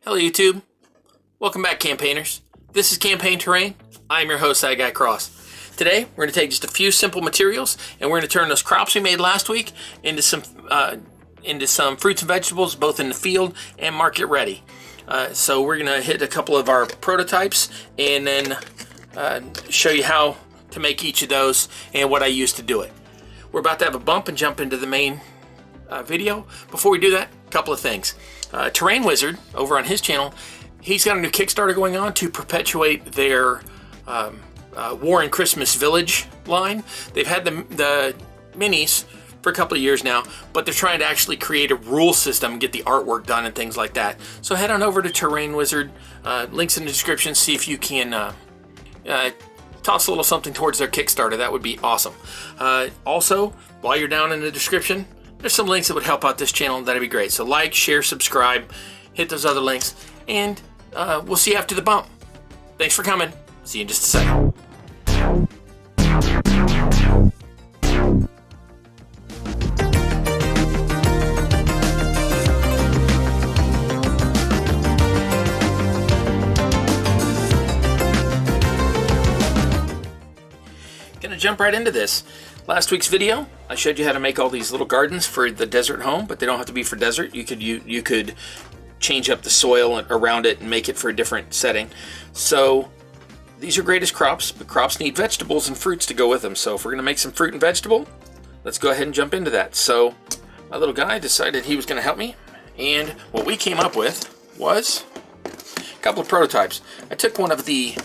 Hello YouTube, welcome back campaigners. This is Campaign Terrain. I'm your host, That Guy Cross. Today we're going to take just a few simple materials and we're going to turn those crops we made last week into some fruits and vegetables, both in the field and market ready. So we're going to hit a couple of our prototypes and then show you how to make each of those and what I use to do it. We're about to have a bump and jump into the main video. Before we do that, a couple of things. Terrain Wizard over on his channel, he's got a new Kickstarter going on to perpetuate their War and Christmas Village line. They've had the minis for a couple of years now, but they're trying to actually create a rule system, get the artwork done and things like that. So head on over to Terrain Wizard, links in the description, see if you can toss a little something towards their Kickstarter. That would be awesome. Also, while you're down in the description, there's some links that would help out this channel. That'd be great. So like, share, subscribe, hit those other links, and we'll see you after the bump. Thanks for coming. See you in just a second. Gonna jump right into this. Last week's video, I showed you how to make all these little gardens for the desert home, but they don't have to be for desert. You could change up the soil around it and make it for a different setting. So these are great as crops, but crops need vegetables and fruits to go with them. So if we're gonna make some fruit and vegetable, let's go ahead and jump into that. So my little guy decided he was gonna help me, and what we came up with was a couple of prototypes. I took one of the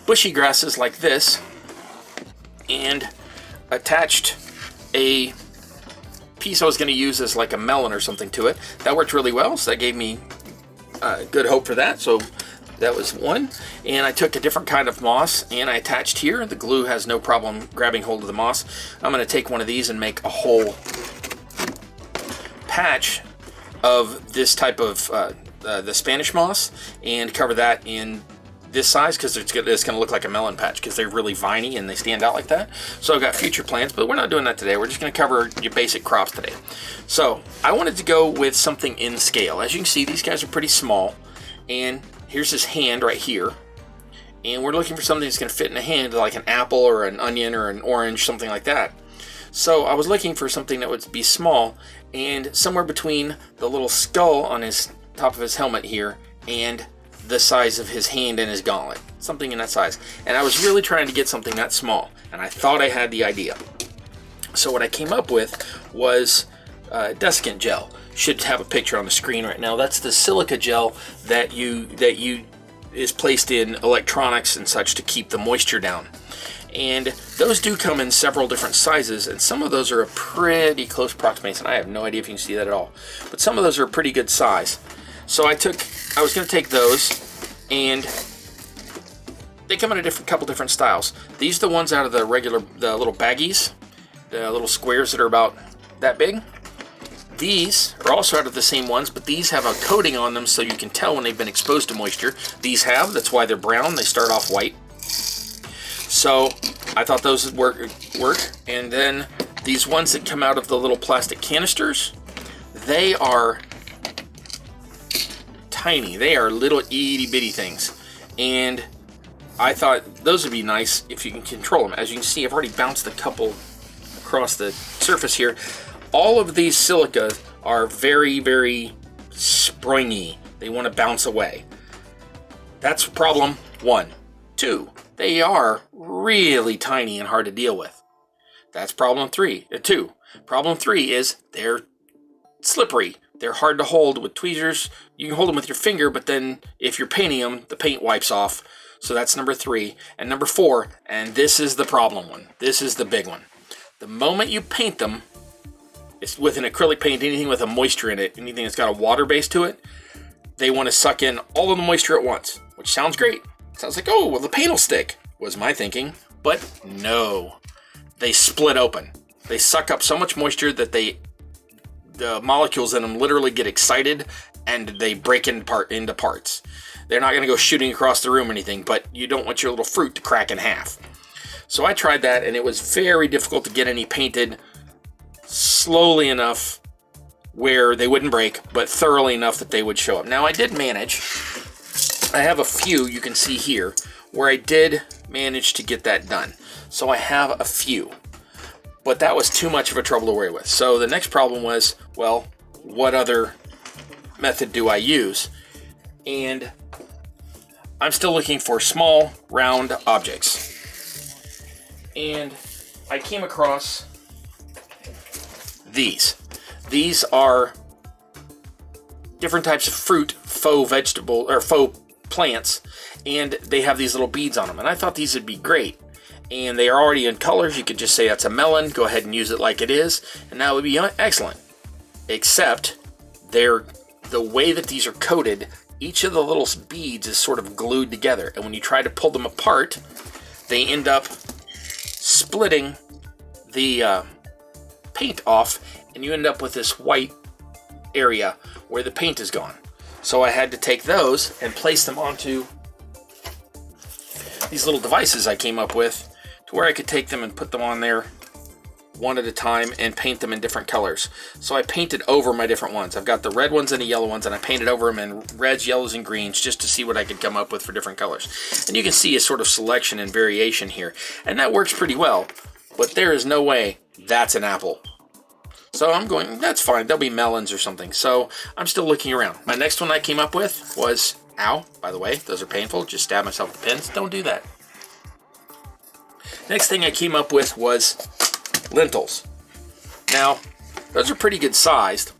bushy grasses like this and attached a piece I was going to use as like a melon or something to it. That worked really well, so that gave me good hope for that. So that was one. And I took a different kind of moss and I attached here. The glue has no problem grabbing hold of the moss. I'm going to take one of these and make a whole patch of this type of the Spanish moss and cover that in this size because it's going to look like a melon patch because they're really viney and they stand out like that. So I've got future plans, but we're not doing that today. We're just going to cover your basic crops today. So I wanted to go with something in scale. As you can see, these guys are pretty small, and here's his hand right here. And we're looking for something that's going to fit in a hand, like an apple or an onion or an orange, something like that. So I was looking for something that would be small and somewhere between the little skull on his top of his helmet here and the size of his hand and his gauntlet, something in that size. And I was really trying to get something that small, and I thought I had the idea. So what I came up with was desiccant gel. Should have a picture on the screen right now. That's the silica gel that is placed in electronics and such to keep the moisture down. And those do come in several different sizes, and some of those are a pretty close approximation. I have no idea if you can see that at all, but some of those are a pretty good size. So I was going to take those, and they come in a couple different styles. These are the ones out of the little baggies, the little squares that are about that big. These are also out of the same ones, but these have a coating on them so you can tell when they've been exposed to moisture. These have, that's why they're brown. They start off white. So I thought those would work. And then these ones that come out of the little plastic canisters, they are tiny. They are little itty bitty things, and I thought those would be nice if you can control them. As you can see, I've already bounced a couple across the surface here. All of these silica are very, very springy. They want to bounce away. That's problem one. Two, they are really tiny and hard to deal with. That's problem two. Problem three is they're slippery. They're hard to hold with tweezers. You can hold them with your finger, but then if you're painting them, the paint wipes off. So that's number three. And number four, and this is the problem one. This is the big one. The moment you paint them, it's with an acrylic paint, anything with a moisture in it, anything that's got a water base to it, they want to suck in all of the moisture at once, which sounds great. Sounds like, oh, well, the paint will stick, was my thinking. But no, they split open. They suck up so much moisture that the molecules in them literally get excited and they break into parts. They're not going to go shooting across the room or anything, but you don't want your little fruit to crack in half. So I tried that, and it was very difficult to get any painted slowly enough where they wouldn't break, but thoroughly enough that they would show up. Now I did manage, I have a few you can see here where I did manage to get that done. So I have a few, but that was too much of a trouble to worry with. So the next problem was, well, what other method do I use? And I'm still looking for small, round objects. And I came across these. These are different types of fruit, faux vegetable, or faux plants, and they have these little beads on them. And I thought these would be great. And they are already in colors. You could just say that's a melon, go ahead and use it like it is, and that would be excellent. Except, the way that these are coated, each of the little beads is sort of glued together, and when you try to pull them apart, they end up splitting the paint off, and you end up with this white area where the paint is gone. So I had to take those and place them onto these little devices I came up with to where I could take them and put them on there one at a time and paint them in different colors. So I painted over my different ones. I've got the red ones and the yellow ones, and I painted over them in reds, yellows, and greens just to see what I could come up with for different colors. And you can see a sort of selection and variation here, and that works pretty well, but there is no way that's an apple. So I'm going, that's fine, they'll be melons or something. So I'm still looking around. My next one I came up with was, ow, by the way, those are painful, just stab myself with pins, don't do that. Next thing I came up with was lentils. Now, those are pretty good sized,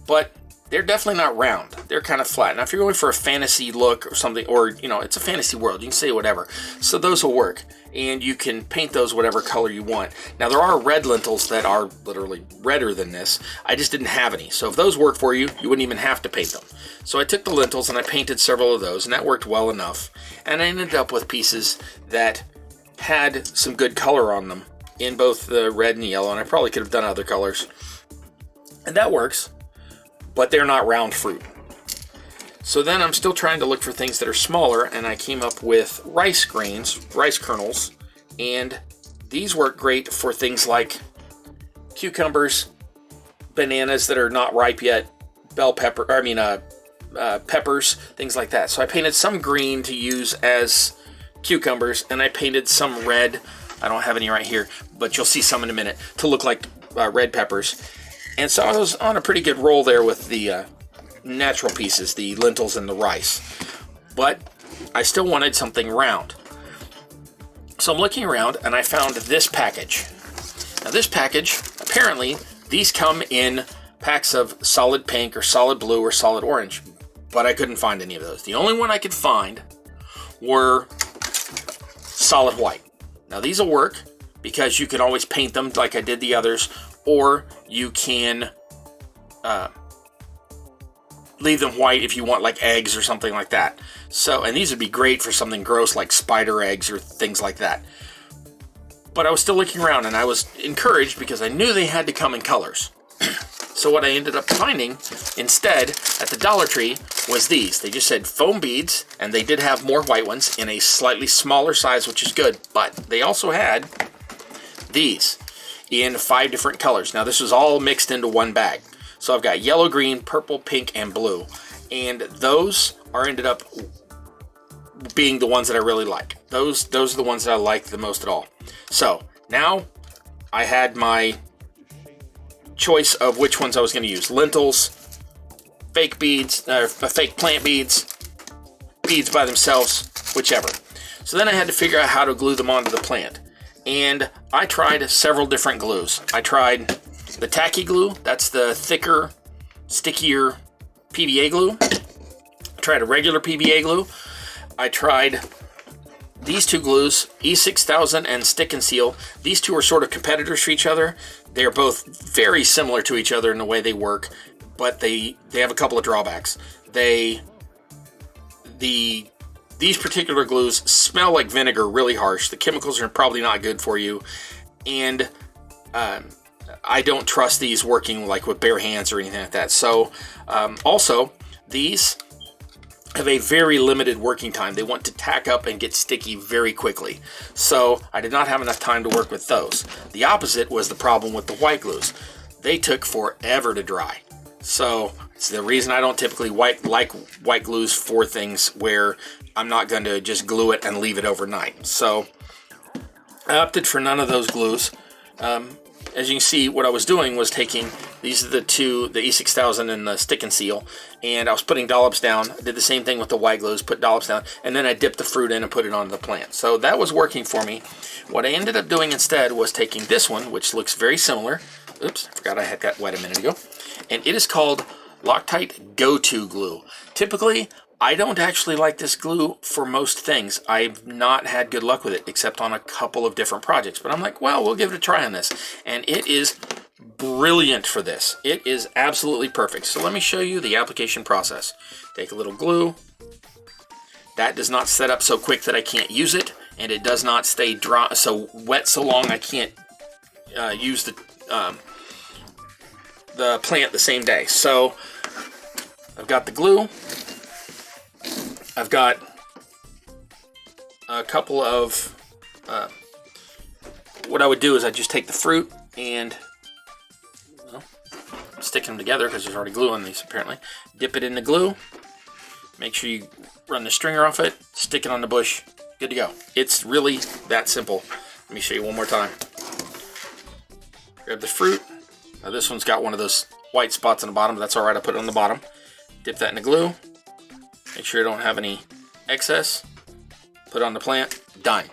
but they're definitely not round. They're kind of flat. Now, if you're going for a fantasy look or something, or, you know, it's a fantasy world, you can say whatever. So those will work, and you can paint those whatever color you want. Now, there are red lentils that are literally redder than this. I just didn't have any. So if those work for you, you wouldn't even have to paint them. So I took the lentils and I painted several of those, and that worked well enough. And I ended up with pieces that had some good color on them in both the red and the yellow, and I probably could have done other colors. And that works, but they're not round fruit. So then I'm still trying to look for things that are smaller, and I came up with rice grains, rice kernels, and these work great for things like cucumbers, bananas that are not ripe yet, peppers, things like that. So I painted some green to use as cucumbers, and I painted some red. I don't have any right here, but you'll see some in a minute, to look like red peppers. And so I was on a pretty good roll there with the natural pieces, the lentils and the rice. But I still wanted something round. So I'm looking around, and I found this package. Now this package, apparently, these come in packs of solid pink or solid blue or solid orange, but I couldn't find any of those. The only one I could find were solid white. Now these will work because you can always paint them like I did the others, or you can leave them white if you want, like eggs or something like that. So, and these would be great for something gross like spider eggs or things like that. But I was still looking around, and I was encouraged because I knew they had to come in colors. So what I ended up finding instead at the Dollar Tree was these. They just said foam beads, and they did have more white ones in a slightly smaller size, which is good. But they also had these in 5 different colors. Now this was all mixed into one bag. So I've got yellow, green, purple, pink, and blue. And those are ended up being the ones that I really like. Those are the ones that I like the most at all. So now I had my choice of which ones I was going to use. Lentils, fake beads, fake plant beads, beads by themselves, whichever. So then I had to figure out how to glue them onto the plant. And I tried several different glues. I tried the tacky glue, that's the thicker, stickier PVA glue. I tried a regular PVA glue. I tried these two glues, E6000 and Stick and Seal. These two are sort of competitors for each other. They're both very similar to each other in the way they work, but they have a couple of drawbacks. These particular glues smell like vinegar really harsh. The chemicals are probably not good for you, and I don't trust these working like with bare hands or anything like that. So also, these have a very limited working time. They want to tack up and get sticky very quickly. So I did not have enough time to work with those. The opposite was the problem with the white glues. They took forever to dry. So it's the reason I don't typically like white glues for things where I'm not going to just glue it and leave it overnight. So I opted for none of those glues. As you can see, what I was doing was taking, these are the two, the E6000 and the Stick and Seal, and I was putting dollops down. I did the same thing with the white glues, put dollops down, and then I dipped the fruit in and put it onto the plant. So that was working for me. What I ended up doing instead was taking this one, which looks very similar. Oops, I forgot I had got wet a minute ago. And it is called Loctite Go-To Glue. Typically, I don't actually like this glue for most things. I've not had good luck with it, except on a couple of different projects. But I'm like, well, we'll give it a try on this. And it is brilliant for this. It is absolutely perfect. So let me show you the application process. Take a little glue. That does not set up so quick that I can't use it. And it does not stay dry, so wet so long I can't use the plant the same day. So I've got the glue. I've got a couple of, what I would do is I just take the fruit and, well, stick them together because there's already glue on these apparently. Dip it in the glue. Make sure you run the stringer off it. Stick it on the bush. Good to go. It's really that simple. Let me show you one more time. Grab the fruit. Now this one's got one of those white spots on the bottom, but that's alright, I'll put it on the bottom. Dip that in the glue. Make sure you don't have any excess. Put it on the plant. Done.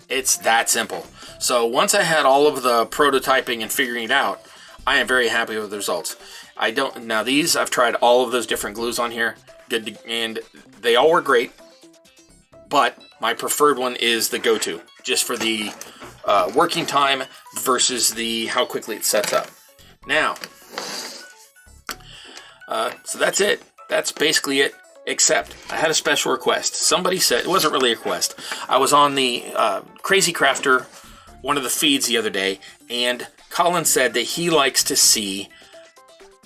It's that simple. So once I had all of the prototyping and figuring it out, I am very happy with the results. Now these, I've tried all of those different glues on here. And they all work great. But my preferred one is the Go-To, just for the working time versus the how quickly it sets up. Now, so that's it. That's basically it. Except I had a special request. Somebody said, it wasn't really a request. I was on the Crazy Crafter, one of the feeds the other day, and Colin said that he likes to see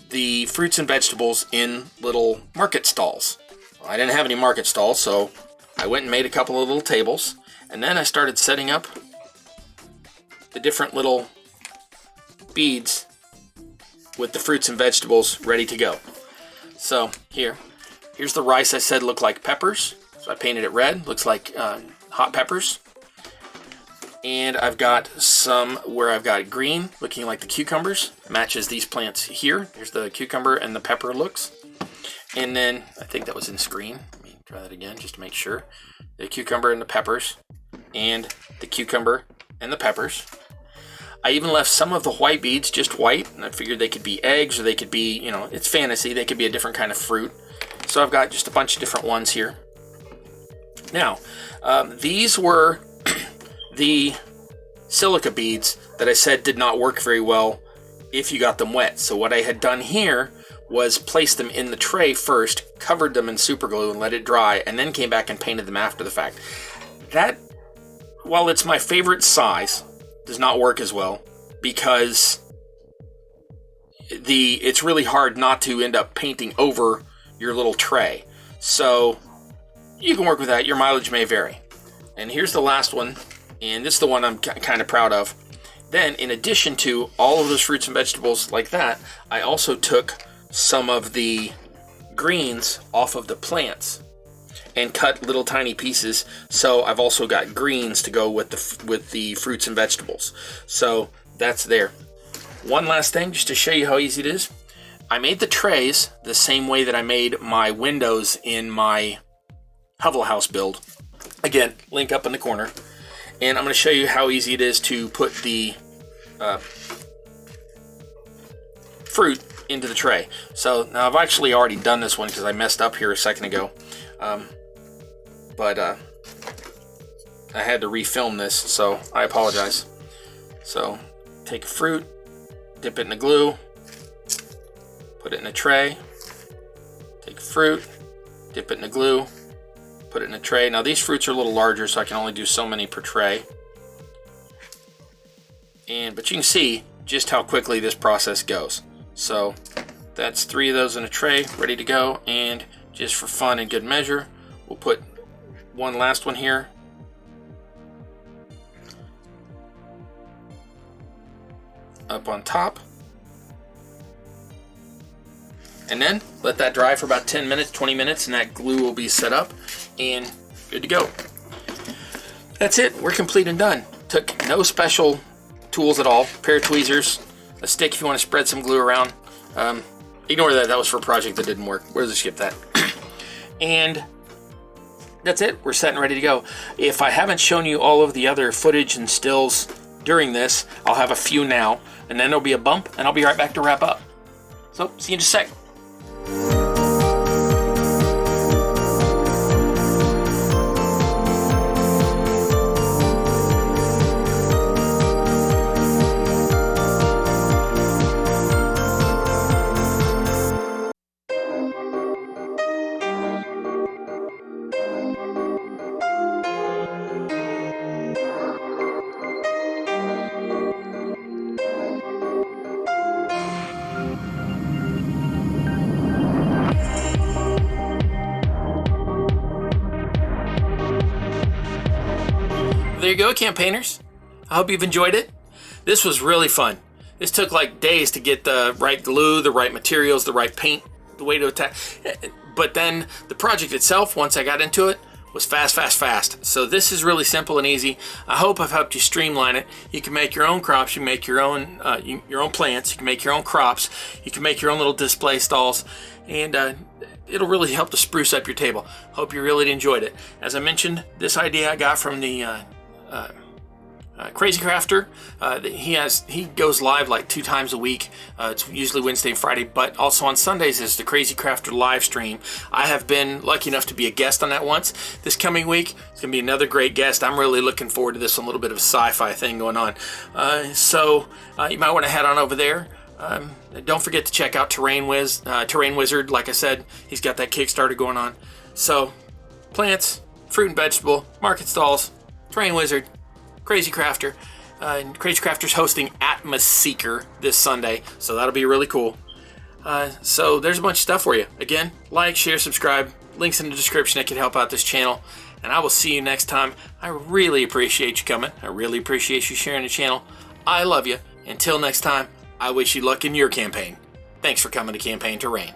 the fruits and vegetables in little market stalls. Well, I didn't have any market stalls, so I went and made a couple of little tables, and then I started setting up the different little beads with the fruits and vegetables ready to go. So here's the rice I said looked like peppers. So I painted it red. Looks like hot peppers. And I've got some where I've got green looking like the cucumbers. Matches these plants here. Here's the cucumber and the pepper looks. And then, I think that was in screen. Let me try that again just to make sure. The cucumber and the peppers. And the cucumber and the peppers. I even left some of the white beads just white. And I figured they could be eggs or they could be, it's fantasy. They could be a different kind of fruit. So I've got just a bunch of different ones here. Now, these were the silica beads that I said did not work very well if you got them wet. So what I had done here was place them in the tray first, covered them in super glue and let it dry, and then came back and painted them after the fact. That, while it's my favorite size, does not work as well because it's really hard not to end up painting over your little tray. So you can work with that. Your mileage may vary. And here's the last one, and this is the one I'm kind of proud of. Then, in addition to all of those fruits and vegetables like that, I also took some of the greens off of the plants and cut little tiny pieces. So I've also got greens to go with the fruits and vegetables. So that's there. One last thing, just to show you how easy it is. I made the trays the same way that I made my windows in my Hovel House build. Again, link up in the corner. And I'm going to show you how easy it is to put the fruit into the tray. So now I've actually already done this one because I messed up here a second ago. But I had to refilm this, so I apologize. So take a fruit, dip it in the glue, put it in a tray, take a fruit, dip it in the glue, put it in a tray. Now these fruits are a little larger, so I can only do so many per tray. But you can see just how quickly this process goes. So that's 3 of those in a tray, ready to go. And just for fun and good measure, we'll put one last one here. Up on top. And then let that dry for about 10 minutes, 20 minutes, and that glue will be set up and good to go. That's it. We're complete and done. Took no special tools at all. A pair of tweezers, a stick if you want to spread some glue around. Ignore that. That was for a project that didn't work. We'll just skip that. And that's it. We're set and ready to go. If I haven't shown you all of the other footage and stills during this, I'll have a few now, and then there'll be a bump, and I'll be right back to wrap up. So, see you in just a sec. There you go, campaigners. I hope you've enjoyed it. This was really fun. This took like days to get the right glue, the right materials, the right paint, the way to attack. But then the project itself, once I got into it, was fast. So this is really simple and easy. I hope I've helped you streamline it. You can make your own crops. You can make your own plants. You can make your own crops. You can make your own little display stalls. And it'll really help to spruce up your table. Hope you really enjoyed it. As I mentioned, this idea I got from the Crazy Crafter. He goes live like 2 times a week. It's usually Wednesday and Friday, but also on Sundays is the Crazy Crafter live stream. I have been lucky enough to be a guest on that once. This coming week, it's going to be another great guest. I'm really looking forward to this. A little bit of a sci-fi thing going on. So you might want to head on over there. Don't forget to check out Terrain Wizard. Like I said, he's got that Kickstarter going on. So, plants, fruit and vegetable, market stalls, Terrain Wizard, Crazy Crafter. And Crazy Crafter's hosting Atmoseeker this Sunday, so that'll be really cool. So there's a bunch of stuff for you. Again, like, share, subscribe. Links in the description that can help out this channel. And I will see you next time. I really appreciate you coming. I really appreciate you sharing the channel. I love you. Until next time, I wish you luck in your campaign. Thanks for coming to Campaign Terrain.